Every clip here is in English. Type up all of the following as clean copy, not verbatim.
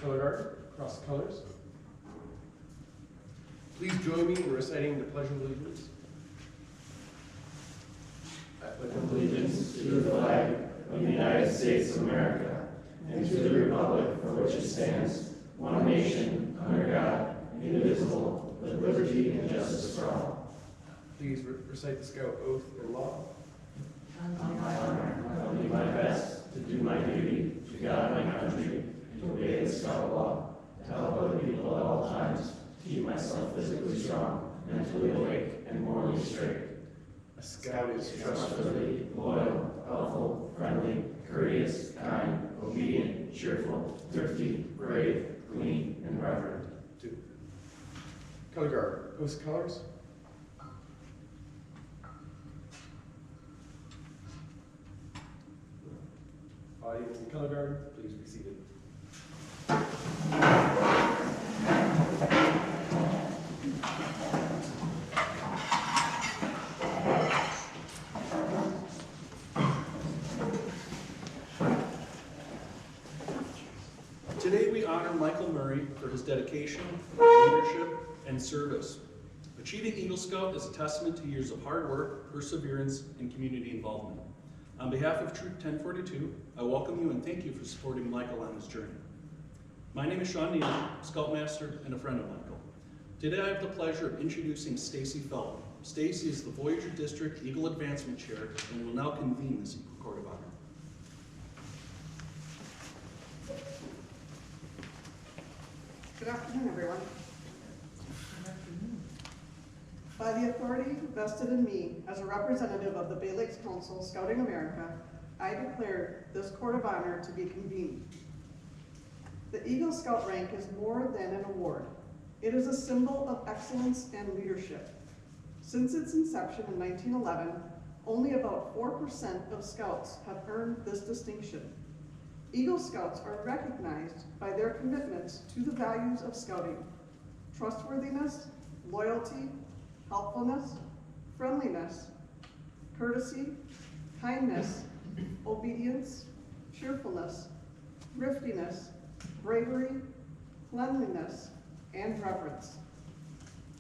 color guard, cross the colors. Please join me in reciting the Pledge of Allegiance. I pledge Allegiance to the flag of the United States of America and to the republic for which it stands, one nation, under God, indivisible, with liberty and justice for all. Please recite the Scout oath and law. On my honor, I will do my best to do my duty to God and my country, and to obey the Scout law, to help other people at all times, to keep myself physically strong, mentally awake, and morally straight. A Scout is Trustworthy, loyal, helpful, friendly, courteous, kind, obedient, cheerful, thrifty, brave, clean, and reverent. 2. Color guard, post colors. Audience and color guard, please be seated. Today we honor Michael Murray for his dedication, leadership, and service. Achieving Eagle Scout is a testament to years of hard work, perseverance, and community involvement. On behalf of Troop 1042, I welcome you and thank you for supporting Michael on his journey. My name is Sean Neal, Scoutmaster and a friend of Michael. Today I have the pleasure of introducing Stacy Felton. Stacy is the Voyager District Eagle Advancement Chair and will now convene this Eagle Court of Honor. Good afternoon, everyone. By the authority vested in me as a representative of the Bay Lakes Council Scouting America, I declare this Court of Honor to be convened. The Eagle Scout rank is more than an award. It is a symbol of excellence and leadership. Since its inception in 1911, only about 4% of Scouts have earned this distinction. Eagle Scouts are recognized by their commitments to the values of Scouting: trustworthiness, loyalty, helpfulness, friendliness, courtesy, kindness, obedience, cheerfulness, thriftiness, bravery, cleanliness, and reverence.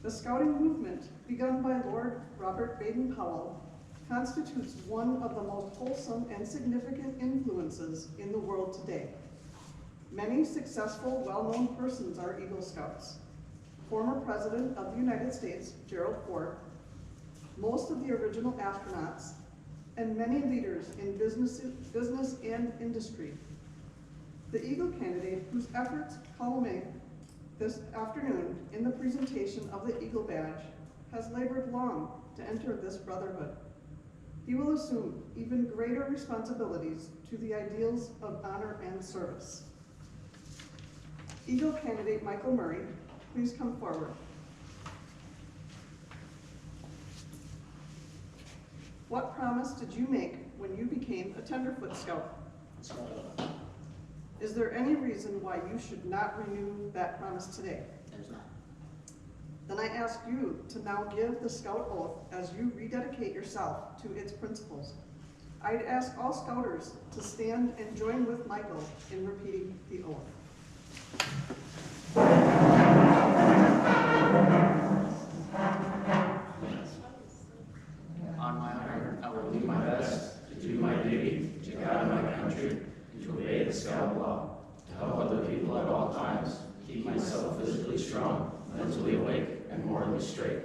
The Scouting movement, begun by Lord Robert Baden-Powell, constitutes one of the most wholesome and significant influences in the world today. Many successful, well-known persons are Eagle Scouts. Former President of the United States, Gerald Ford, most of the original astronauts, and many leaders in business and industry. The Eagle candidate, whose efforts culminate this afternoon in the presentation of the Eagle Badge, has labored long to enter this brotherhood. He will assume even greater responsibilities to the ideals of honor and service. Eagle candidate Michael Murray, please come forward. What promise did you make when you became a Tenderfoot Scout? Is there any reason why you should not renew that promise today? There's not. Then I ask you to now give the Scout oath as you rededicate yourself to its principles. I'd ask all Scouters to stand and join with Michael in repeating the oath. On my honor, I I will will do do my best to do my duty to God and my country, and to obey the Scout law, to help other people at all times, keep myself physically strong, mentally awake, and morally straight.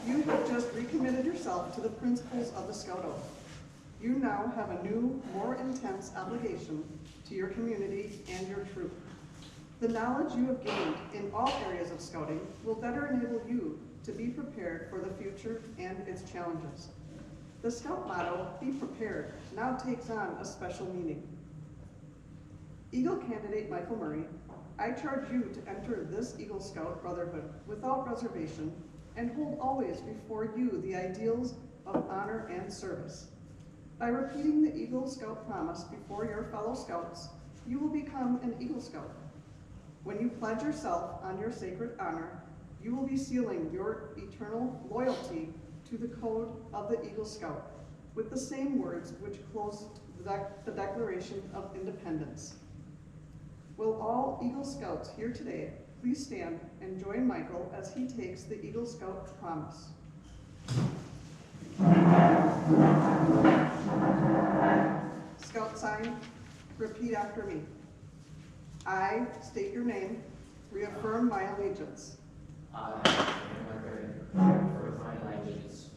You have just recommitted yourself to the principles of the Scout Oath. You now have a new, more intense obligation to your community and your troop. The knowledge you have gained in all areas of Scouting will better enable you to be prepared for the future and its challenges. The Scout motto, "Be prepared," now takes on a special meaning. Eagle candidate Michael Murray, I charge you to enter this Eagle Scout Brotherhood without reservation and hold always before you the ideals of honor and service. By repeating the Eagle Scout promise before your fellow Scouts, you will become an Eagle Scout. When you pledge yourself on your sacred honor, you will be sealing your eternal loyalty to the code of the Eagle Scout with the same words which close the Declaration of Independence. Will all Eagle Scouts here today please stand and join Michael as he takes the Eagle Scout promise. Scout sign, repeat after me. I state your name, reaffirm my allegiance I, affirm my allegiance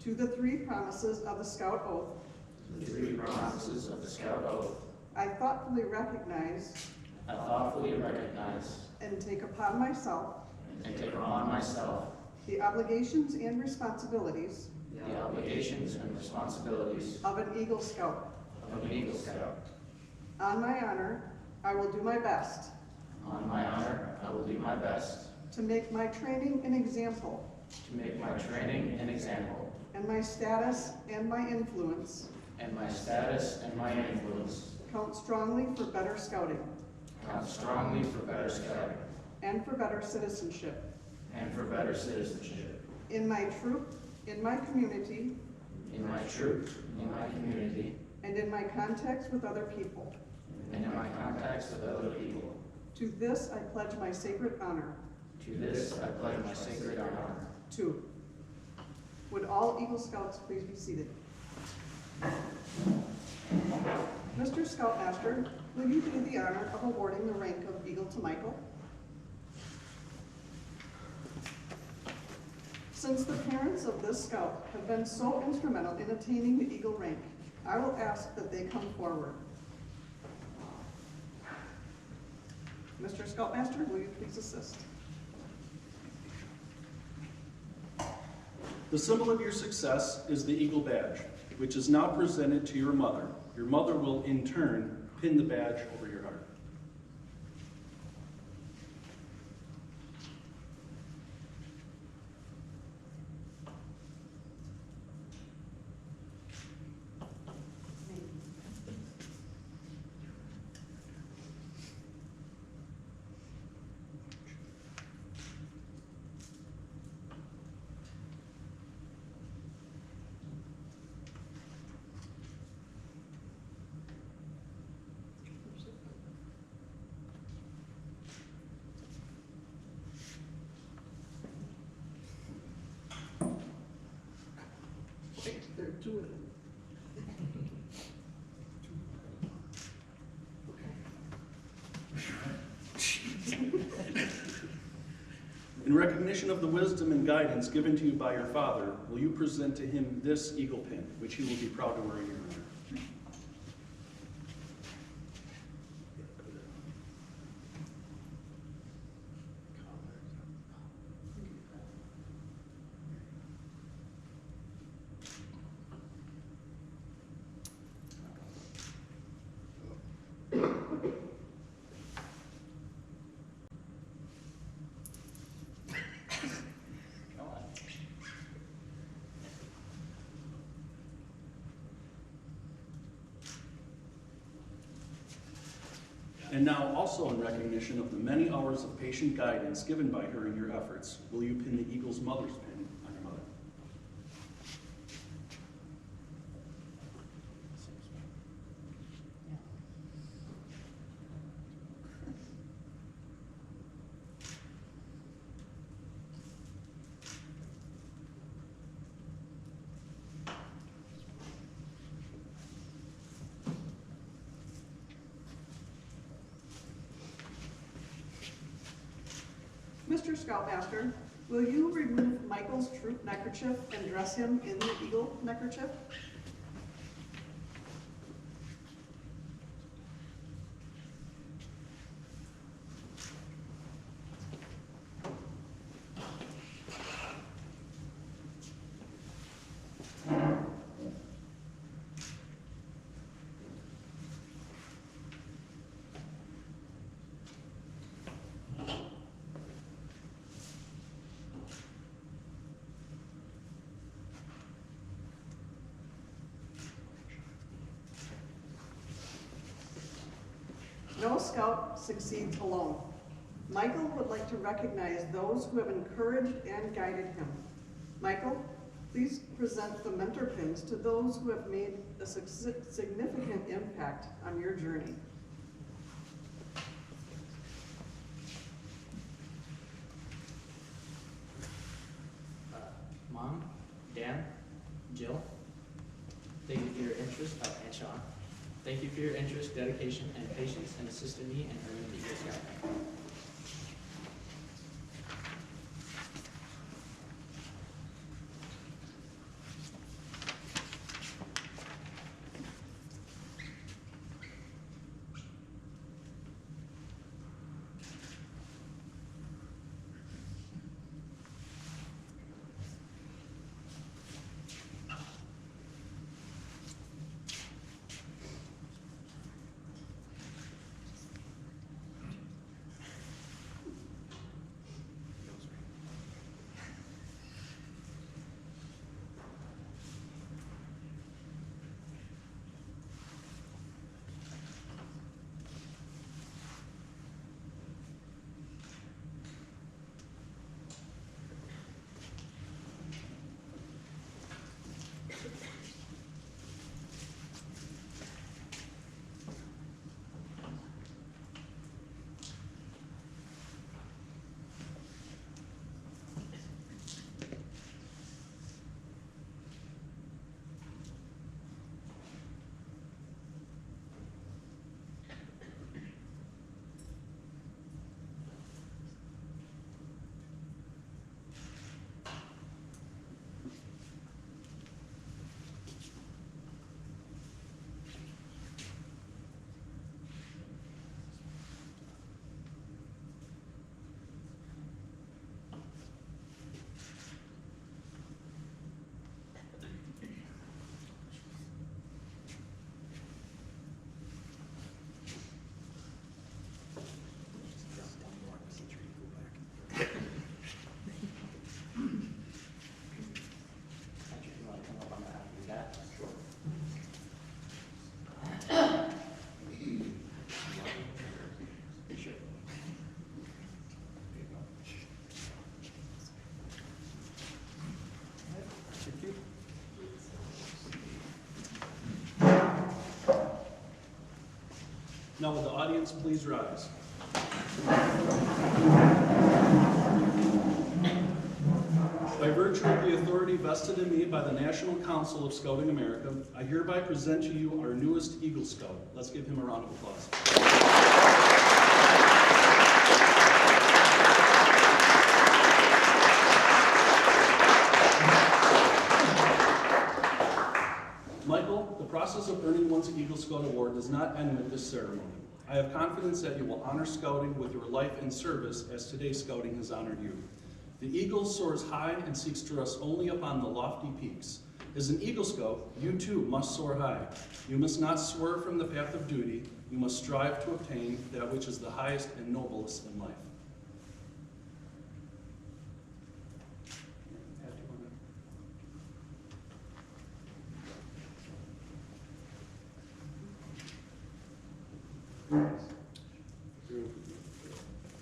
to the three promises of the Scout Oath. to the three promises of the Scout Oath. I thoughtfully recognize I thoughtfully recognize and take upon myself and take upon myself the obligations and responsibilities the obligations and responsibilities of an Eagle Scout. of an Eagle Scout. On my honor, I will do my best On my honor, I will do my best to make my training an example to make my training an example and my status and my influence and my status and my influence count strongly for better scouting count strongly for better scouting and for better citizenship and for better citizenship in my troop, in my community, in my troop, in my community, and in my contacts with other people. and in my contacts with other people. To this I pledge my sacred honor. To this I pledge my sacred honor. 2. Would all Eagle Scouts please be seated? Mr. Scoutmaster, will you do the honor of awarding the rank of Eagle to Michael? Since the parents of this Scout have been so instrumental in attaining the Eagle rank, I will ask that they come forward. Mr. Scoutmaster, will you please assist? The symbol of your success is the Eagle Badge, which is now presented to your mother. Your mother will, in turn, pin the badge over your heart. There, do it. In recognition of the wisdom and guidance given to you by your father, will you present to him this eagle pin, which he will be proud to wear in your honor? And now, also in recognition of the many hours of patient guidance given by her in your efforts, will you pin the Eagle's mother's pin on your mother? Mr. Scoutmaster, will you remove Michael's troop neckerchief and dress him in the Eagle neckerchief? No scout succeeds alone. Michael would like to recognize those who have encouraged and guided him. Michael, Please present the mentor pins to those who have made a significant impact on your journey. Mom, Dan, Jill, thank you for your interest, and Sean. Thank you for your interest, dedication, and patience in assisting me in earning the Eagle Scout rank. Now will the audience please rise? By virtue of the authority vested in me by the National Council of Scouting America, I hereby present to you our newest Eagle Scout. Let's give him a round of applause. Michael, the process of earning one's Eagle Scout Award does not end with this ceremony. I have confidence that you will honor Scouting with your life and service as today's Scouting has honored you. The eagle soars high and seeks to rest only upon the lofty peaks. As an Eagle Scout, you too must soar high. You must not swerve from the path of duty. You must strive to obtain that which is the highest and noblest in life.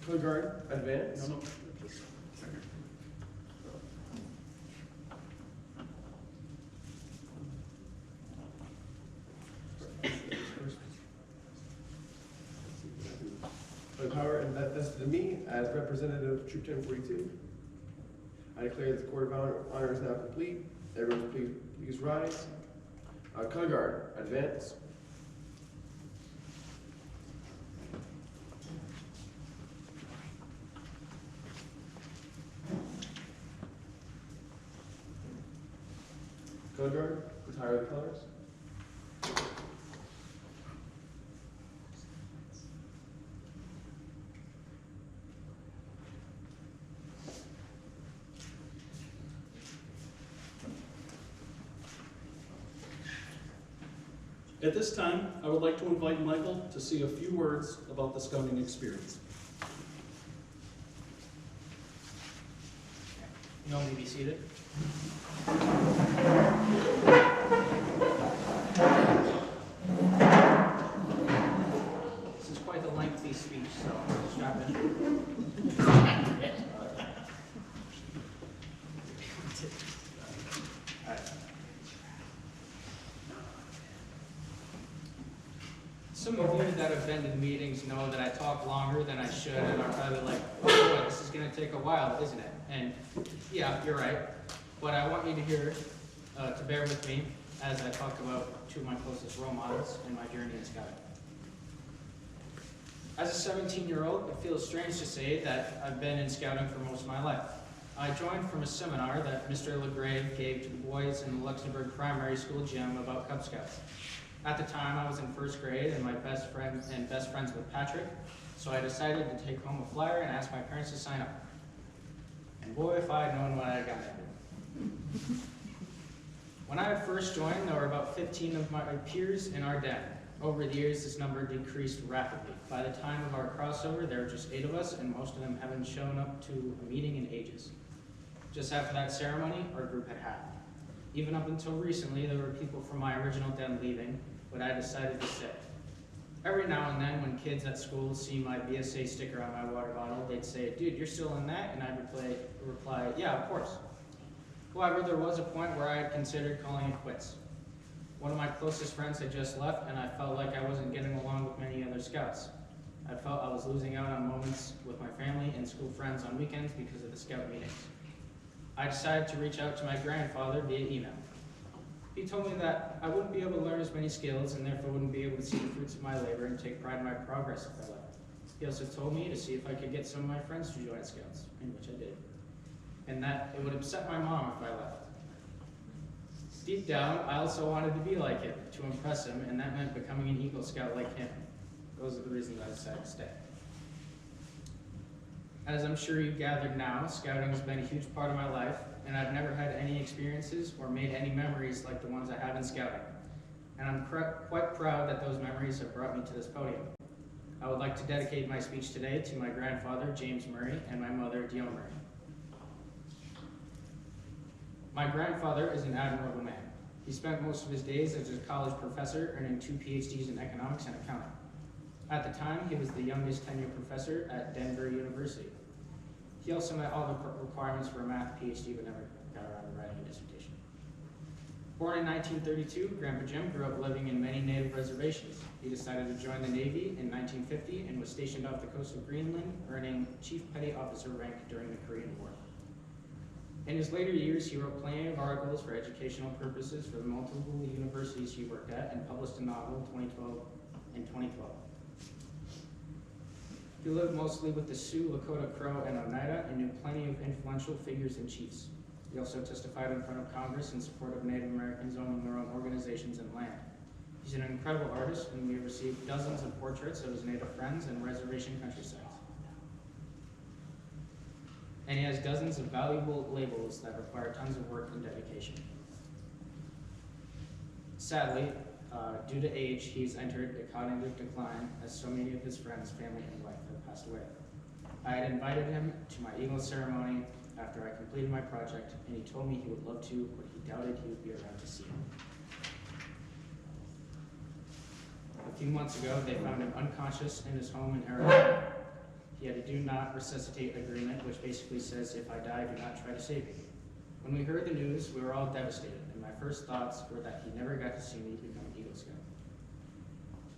Color guard, advance. No. By power and that vested in me as representative of Troop 1042, I declare that the Court of Honor is now complete. Everyone please rise. Color guard, advance. Color guard, retire the colors. At this time, I would like to invite Michael to say a few words about the Scouting experience. You want me to be seated? This is quite a lengthy speech, so strap in. Some of you that have been to the meetings know that I talk longer than I should and are probably like, oh boy, this is gonna take a while, isn't it? And yeah, you're right. But I want you to hear, to bear with me as I talk about two of my closest role models in my journey in Scouting. As a 17-year-old, it feels strange to say that I've been in Scouting for most of my life. I joined from a seminar that Mr. LeGrave gave to the boys in the Luxembourg Primary School gym about Cub Scouts. At the time, I was in first grade and my best friends with Patrick, so I decided to take home a flyer and ask my parents to sign up. And boy, if I had known what I got into. When I had first joined, there were about 15 of my peers in our den. Over the years, this number decreased rapidly. By the time of our crossover, there were just 8 of us, and most of them haven't shown up to a meeting in ages. Just after that ceremony, our group had halved. Even up until recently, there were people from my original den leaving, but I decided to stay. Every now and then, when kids at school see my BSA sticker on my water bottle, they'd say, "Dude, you're still in that?" And I'd reply, "Yeah, of course." However, there was a point where I had considered calling it quits. One of my closest friends had just left, and I felt like I wasn't getting along with many other scouts. I felt I was losing out on moments with my family and school friends on weekends because of the scout meetings. I decided to reach out to my grandfather via email. He told me that I wouldn't be able to learn as many skills and therefore wouldn't be able to see the fruits of my labor and take pride in my progress if I left. He also told me to see if I could get some of my friends to join Scouts, in which I did, and that it would upset my mom if I left. Deep down, I also wanted to be like him, to impress him, and that meant becoming an Eagle Scout like him. Those are the reasons I decided to stay. As I'm sure you've gathered now, Scouting has been a huge part of my life, and I've never had any experiences or made any memories like the ones I have in Scouting. And I'm quite proud that those memories have brought me to this podium. I would like to dedicate my speech today to my grandfather, James Murray, and my mother, Dion Murray. My grandfather is an admirable man. He spent most of his days as a college professor, earning 2 PhDs in economics and accounting. At the time, he was the youngest tenured professor at Denver University. He also met all the requirements for a math PhD, but never got around to writing a dissertation. Born in 1932, Grandpa Jim grew up living in many native reservations. He decided to join the Navy in 1950 and was stationed off the coast of Greenland, earning Chief Petty Officer rank during the Korean War. In his later years, he wrote plenty of articles for educational purposes for the multiple universities he worked at and published a novel in 2012. He lived mostly with the Sioux, Lakota, Crow, and Oneida and knew plenty of influential figures and chiefs. He also testified in front of Congress in support of Native Americans owning their own organizations and land. He's an incredible artist, and we have received dozens of portraits of his Native friends and reservation countrysides. And he has dozens of valuable labels that require tons of work and dedication. Sadly, due to age, he's entered a cognitive decline as so many of his friends, family, and wife have passed away. I had invited him to my Eagle ceremony after I completed my project, and he told me he would love to, but he doubted he would be around to see him. A few months ago, they found him unconscious in his home in Arizona. He had a do not resuscitate agreement, which basically says, if I die, do not try to save me. When we heard the news, we were all devastated, and my first thoughts were that he never got to see me become an Eagle Scout.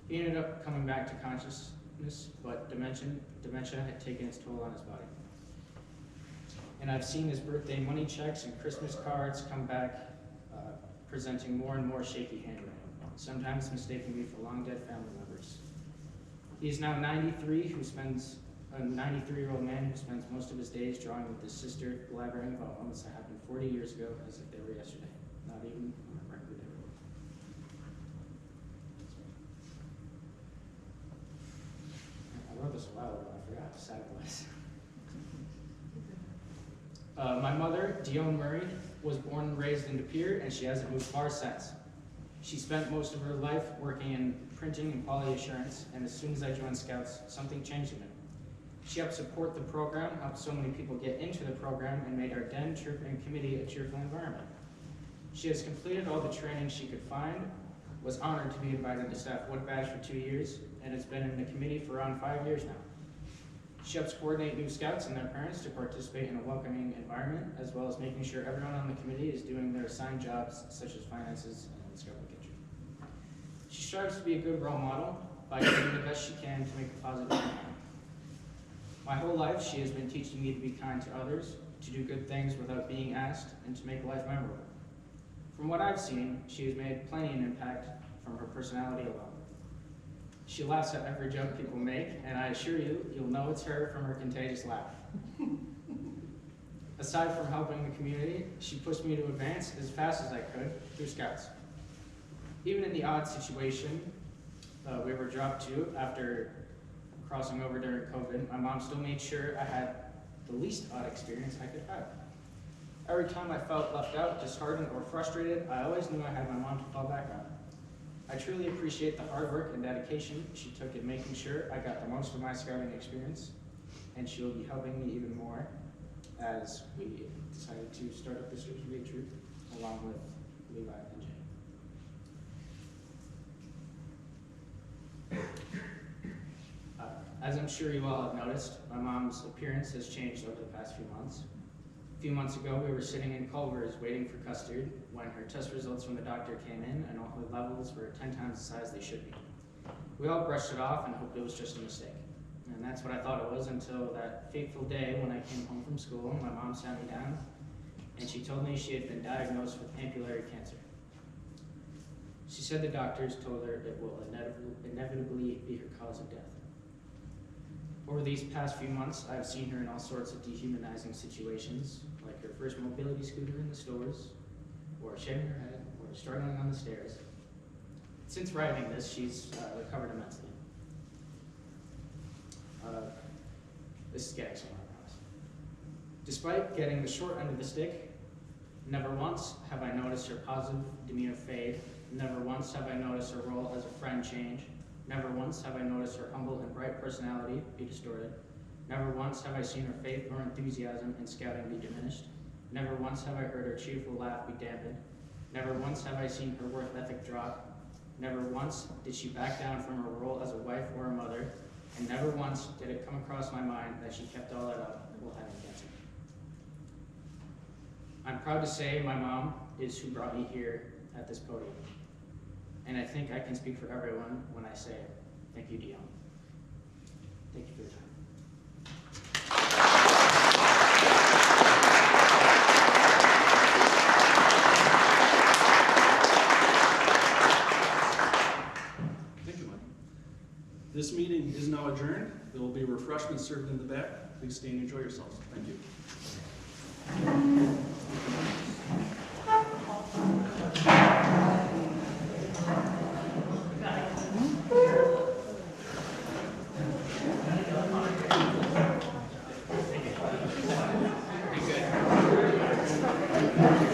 He ended up coming back to consciousness, but dementia had taken its toll on his body. And I've seen his birthday money checks and Christmas cards come back presenting more and more shaky handwriting, sometimes mistaking me for long dead family members. He's now 93, a 93-year-old man who spends most of his days drawing with his sister, elaborating about moments that happened 40 years ago as if they were yesterday, not even remember who they were. I wrote this a while ago, I forgot how sad it was. My mother, Dion Murray, was born and raised in De Pere, and she hasn't moved far since. She spent most of her life working in printing and quality assurance, and as soon as I joined Scouts, something changed in it. She helped support the program, helped so many people get into the program, and made our den, troop, and committee a cheerful environment. She has completed all the training she could find, was honored to be invited to Staff Wood Badge for 2 years, and has been in the committee for around 5 years now. She helps coordinate new Scouts and their parents to participate in a welcoming environment, as well as making sure everyone on the committee is doing their assigned jobs, such as finances and Scout kitchen. She strives to be a good role model, by doing the best she can to make a positive impact. My whole life, she has been teaching me to be kind to others, to do good things without being asked, and to make life memorable. From what I've seen, she has made plenty an impact from her personality alone. She laughs at every joke people make, and I assure you, you'll know it's her from her contagious laugh. Aside from helping the community, she pushed me to advance as fast as I could through Scouts. Even in the odd situation we were dropped to after crossing over during COVID, my mom still made sure I had the least odd experience I could have. Every time I felt left out, disheartened, or frustrated, I always knew I had my mom to fall back on. I truly appreciate the hard work and dedication she took in making sure I got the most of my scouting experience, and she will be helping me even more as we decided to start up this Movavi troop along with Levi and Jay. As I'm sure you all have noticed, my mom's appearance has changed over the past few months. A few months ago, we were sitting in Culver's waiting for custard when her test results from the doctor came in and all her levels were 10 times the size they should be. We all brushed it off and hoped it was just a mistake. And that's what I thought it was until that fateful day when I came home from school and my mom sat me down and she told me she had been diagnosed with ampullary cancer. She said the doctors told her it will inevitably be her cause of death. Over these past few months, I've seen her in all sorts of dehumanizing situations, like her first mobility scooter in the stores, or shaving her head, or struggling on the stairs. Since writing this, she's recovered immensely. This is getting somewhere, I promise. Despite getting the short end of the stick, never once have I noticed her positive demeanor fade. Never once have I noticed her role as a friend change. Never once have I noticed her humble and bright personality be distorted. Never once have I seen her faith or enthusiasm in scouting be diminished. Never once have I heard her cheerful laugh be dampened. Never once have I seen her work ethic drop. Never once did she back down from her role as a wife or a mother. And never once did it come across my mind that she kept all that up while having cancer. I'm proud to say my mom is who brought me here at this podium. And I think I can speak for everyone when I say, thank you, Dion. Thank you for your time. Thank you, Mike. This meeting is now adjourned. There will be refreshments served in the back. Please stay and enjoy yourselves. Thank you. Pretty good.